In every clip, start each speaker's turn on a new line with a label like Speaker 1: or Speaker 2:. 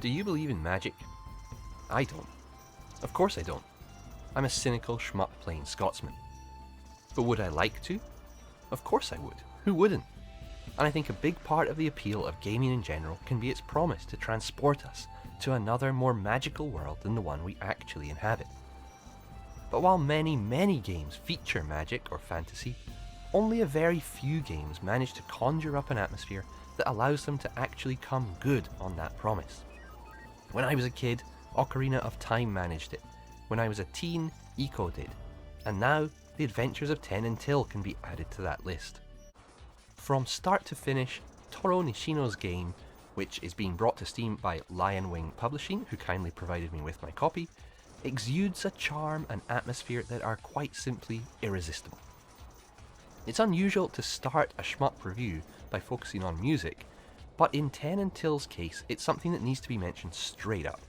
Speaker 1: Do you believe in magic? I don't. Of course I don't. I'm a cynical shmup playing Scotsman. But would I like to? Of course I would. Who wouldn't? And I think a big part of the appeal of gaming in general can be its promise to transport us to another more magical world than the one we actually inhabit. But while many games feature magic or fantasy, only a very few games manage to conjure up an atmosphere that allows them to actually come good on that promise. When I was a kid, Ocarina of Time managed it. When I was a teen, Ico did. And now, the Adventures of Ten and Till can be added to that list. From start to finish, Toro Nishino's game, which is being brought to Steam by Lion Wing Publishing, who kindly provided me with my copy, exudes a charm and atmosphere that are quite simply irresistible. It's unusual to start a shmup review by focusing on music, but in Ten and Till's case, it's something that needs to be mentioned straight up.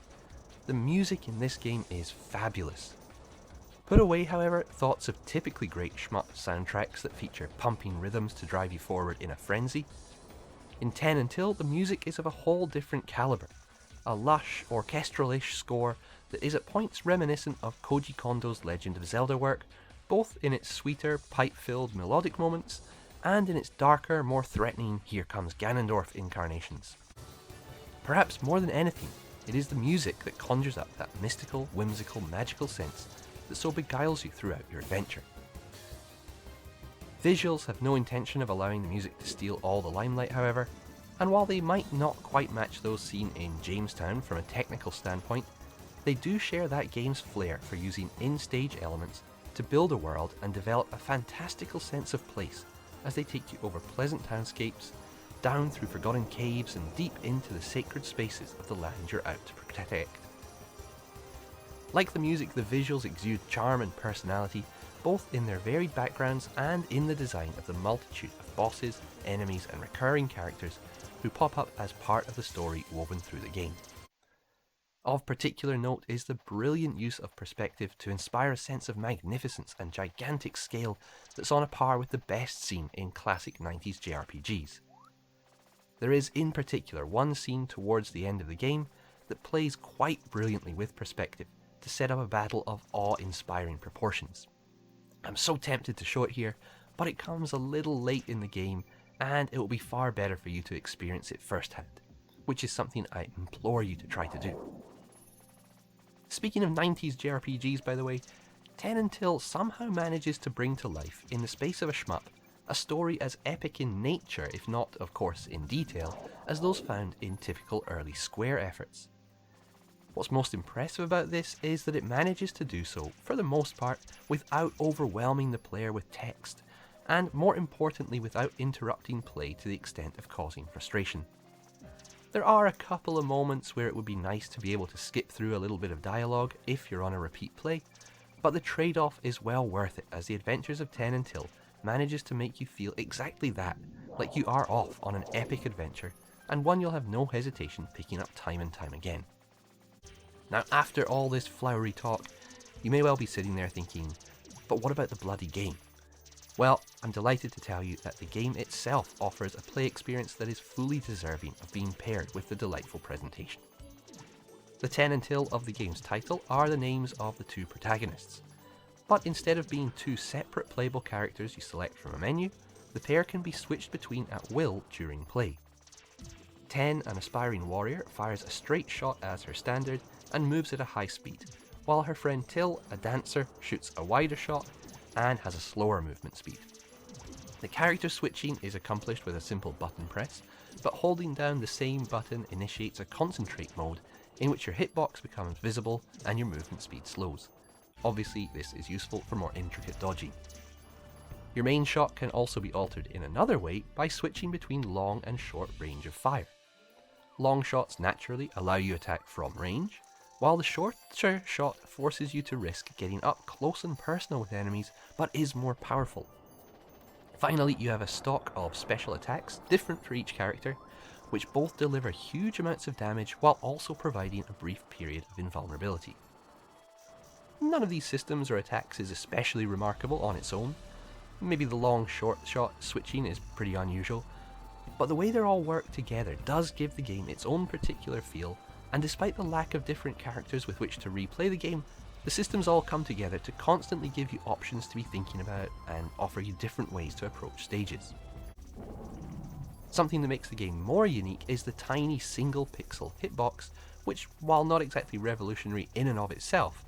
Speaker 1: The music in this game is fabulous. Put away, however, thoughts of typically great shmup soundtracks that feature pumping rhythms to drive you forward in a frenzy. In Ten and Till, the music is of a whole different calibre, a lush, orchestral-ish score that is at points reminiscent of Koji Kondo's Legend of Zelda work, both in its sweeter, pipe-filled melodic moments, and in its darker, more threatening Here Comes Ganondorf incarnations. Perhaps more than anything, it is the music that conjures up that mystical, whimsical, magical sense that so beguiles you throughout your adventure. Visuals have no intention of allowing the music to steal all the limelight, however, and while they might not quite match those seen in Jamestown from a technical standpoint, they do share that game's flair for using in-stage elements to build a world and develop a fantastical sense of place as they take you over pleasant townscapes, down through forgotten caves and deep into the sacred spaces of the land you're out to protect. Like the music, the visuals exude charm and personality, both in their varied backgrounds and in the design of the multitude of bosses, enemies and recurring characters who pop up as part of the story woven through the game. Of particular note is the brilliant use of perspective to inspire a sense of magnificence and gigantic scale that's on a par with the best seen in classic 90s JRPGs. There is in particular one scene towards the end of the game that plays quite brilliantly with perspective to set up a battle of awe-inspiring proportions. I'm so tempted to show it here, but it comes a little late in the game and it will be far better for you to experience it firsthand, which is something I implore you to try to do. Speaking of 90s JRPGs, by the way, Ten and Till somehow manages to bring to life, in the space of a shmup, a story as epic in nature, if not, of course, in detail, as those found in typical early Square efforts. What's most impressive about this is that it manages to do so, for the most part, without overwhelming the player with text, and more importantly without interrupting play to the extent of causing frustration. There are a couple of moments where it would be nice to be able to skip through a little bit of dialogue if you're on a repeat play, but the trade-off is well worth it as the Adventures of Ten and Till manages to make you feel exactly that, like you are off on an epic adventure, and one you'll have no hesitation picking up time and time again. Now, after all this flowery talk, you may well be sitting there thinking, but what about the bloody game? Well, I'm delighted to tell you that the game itself offers a play experience that is fully deserving of being paired with the delightful presentation. The Ten and Till of the game's title are the names of the two protagonists, but instead of being two separate playable characters you select from a menu, the pair can be switched between at will during play. Ten, an aspiring warrior, fires a straight shot as her standard and moves at a high speed, while her friend Till, a dancer, shoots a wider shot and has a slower movement speed. The character switching is accomplished with a simple button press, but holding down the same button initiates a concentrate mode in which your hitbox becomes visible and your movement speed slows. Obviously, this is useful for more intricate dodging. Your main shot can also be altered in another way by switching between long and short range of fire. Long shots naturally allow you attack from range, while the shorter shot forces you to risk getting up close and personal with enemies, but is more powerful. Finally, you have a stock of special attacks, different for each character, which both deliver huge amounts of damage while also providing a brief period of invulnerability. None of these systems or attacks is especially remarkable on its own. Maybe the long-short shot switching is pretty unusual, but the way they all work together does give the game its own particular feel And despite the lack of different characters with which to replay the game, the systems all come together to constantly give you options to be thinking about and offer you different ways to approach stages. Something that makes the game more unique is the tiny single pixel hitbox, which, while not exactly revolutionary in and of itself,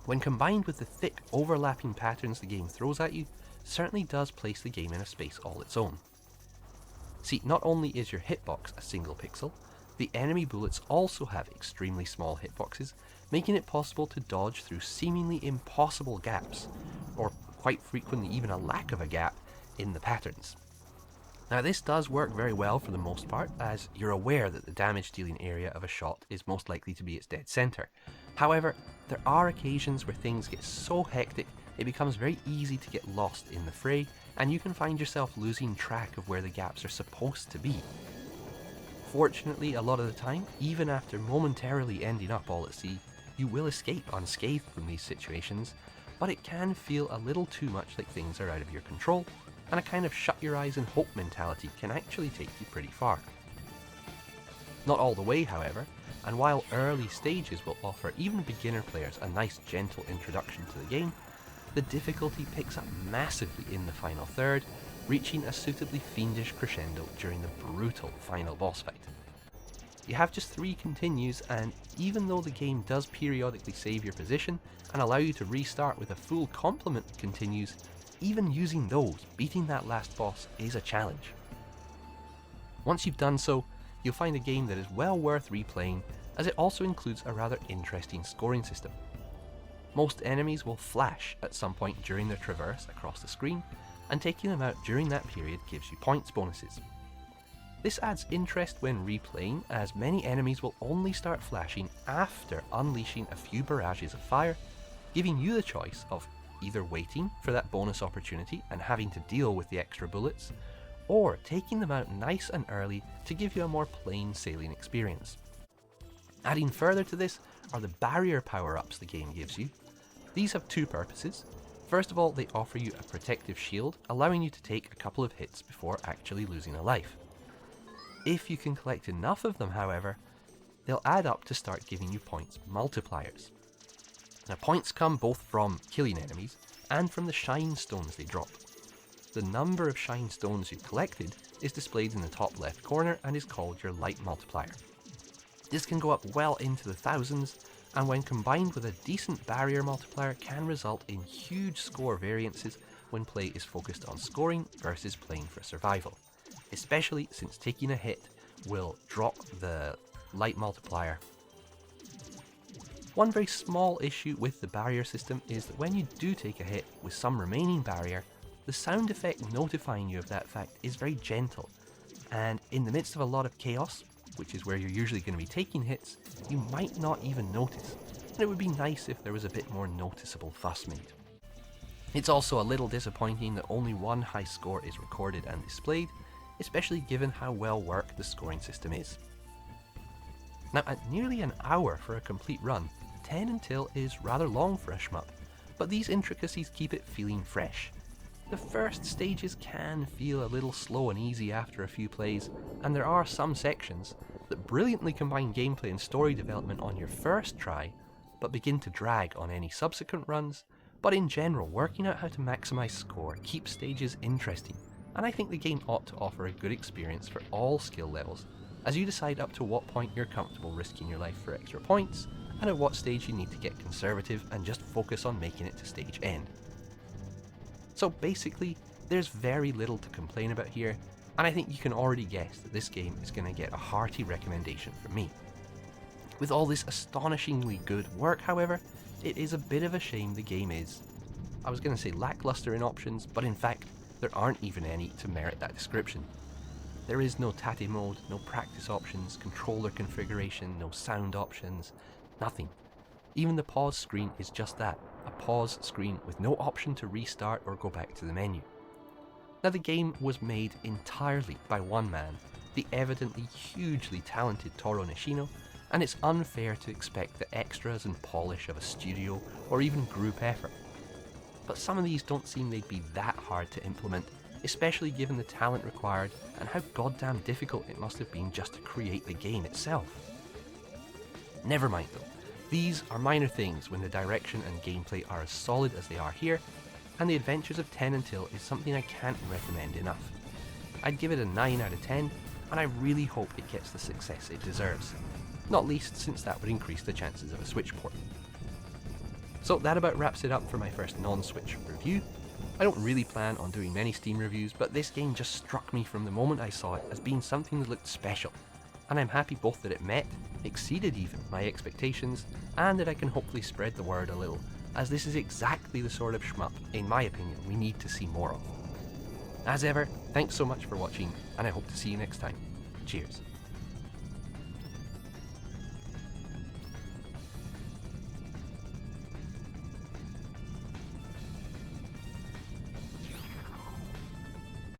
Speaker 1: when combined with the thick overlapping patterns the game throws at you, certainly does place the game in a space all its own. See, not only is your hitbox a single pixel, the enemy bullets also have extremely small hitboxes, making it possible to dodge through seemingly impossible gaps, or quite frequently even a lack of a gap, in the patterns. Now this does work very well for the most part, as you're aware that the damage dealing area of a shot is most likely to be its dead centre. However, there are occasions where things get so hectic it becomes very easy to get lost in the fray, and you can find yourself losing track of where the gaps are supposed to be. Fortunately, a lot of the time, even after momentarily ending up all at sea, you will escape unscathed from these situations, but it can feel a little too much like things are out of your control, and a kind of shut your eyes and hope mentality can actually take you pretty far. Not all the way, however, and while early stages will offer even beginner players a nice gentle introduction to the game, the difficulty picks up massively in the final third, reaching a suitably fiendish crescendo during the brutal final boss fight. You have just 3 continues, and even though the game does periodically save your position and allow you to restart with a full complement of continues, even using those, beating that last boss is a challenge. Once you've done so, you'll find a game that is well worth replaying, as it also includes a rather interesting scoring system. Most enemies will flash at some point during their traverse across the screen, and taking them out during that period gives you points bonuses. This adds interest when replaying, as many enemies will only start flashing after unleashing a few barrages of fire, giving you the choice of either waiting for that bonus opportunity and having to deal with the extra bullets, or taking them out nice and early to give you a more plain sailing experience. Adding further to this are the barrier power-ups the game gives you. These have 2 purposes. First of all, they offer you a protective shield, allowing you to take a couple of hits before actually losing a life. If you can collect enough of them, however, they'll add up to start giving you points multipliers. Now, points come both from killing enemies and from the shine stones they drop. The number of shine stones you collected is displayed in the top left corner and is called your light multiplier. This can go up well into the thousands, and when combined with a decent barrier multiplier can result in huge score variances when play is focused on scoring versus playing for survival, especially since taking a hit will drop the light multiplier. One very small issue with the barrier system is that when you do take a hit with some remaining barrier, the sound effect notifying you of that fact is very gentle, and in the midst of a lot of chaos, which is where you're usually going to be taking hits, you might not even notice, and it would be nice if there was a bit more noticeable fuss made. It's also a little disappointing that only one high score is recorded and displayed, especially given how well worked the scoring system is. Now, at nearly an hour for a complete run, 10 until is rather long for a shmup, but these intricacies keep it feeling fresh. The first stages can feel a little slow and easy after a few plays, and there are some sections that brilliantly combine gameplay and story development on your first try, but begin to drag on any subsequent runs. But in general, working out how to maximise score keeps stages interesting, and I think the game ought to offer a good experience for all skill levels, as you decide up to what point you're comfortable risking your life for extra points, and at what stage you need to get conservative and just focus on making it to stage end. So basically, there's very little to complain about here, and I think you can already guess that this game is going to get a hearty recommendation from me. With all this astonishingly good work, however, it is a bit of a shame the game is, I was going to say lackluster in options, but in fact, there aren't even any to merit that description. There is no tate mode, no practice options, controller configuration, no sound options, nothing. Even the pause screen is just that, a pause screen with no option to restart or go back to the menu. Now, the game was made entirely by one man, the evidently hugely talented Toro Nishino, and it's unfair to expect the extras and polish of a studio or even group effort. But some of these don't seem they'd be that hard to implement, especially given the talent required and how goddamn difficult it must have been just to create the game itself. Never mind though. These are minor things when the direction and gameplay are as solid as they are here, and the Adventures of 10 Until is something I can't recommend enough. I'd give it a 9 out of 10, and I really hope it gets the success it deserves, not least since that would increase the chances of a Switch port. So that about wraps it up for my first non-Switch review. I don't really plan on doing many Steam reviews, but this game just struck me from the moment I saw it as being something that looked special, and I'm happy both that it met, exceeded even, my expectations, and that I can hopefully spread the word a little, as this is exactly the sort of shmup, in my opinion, we need to see more of. As ever, thanks so much for watching, and I hope to see you next time. Cheers.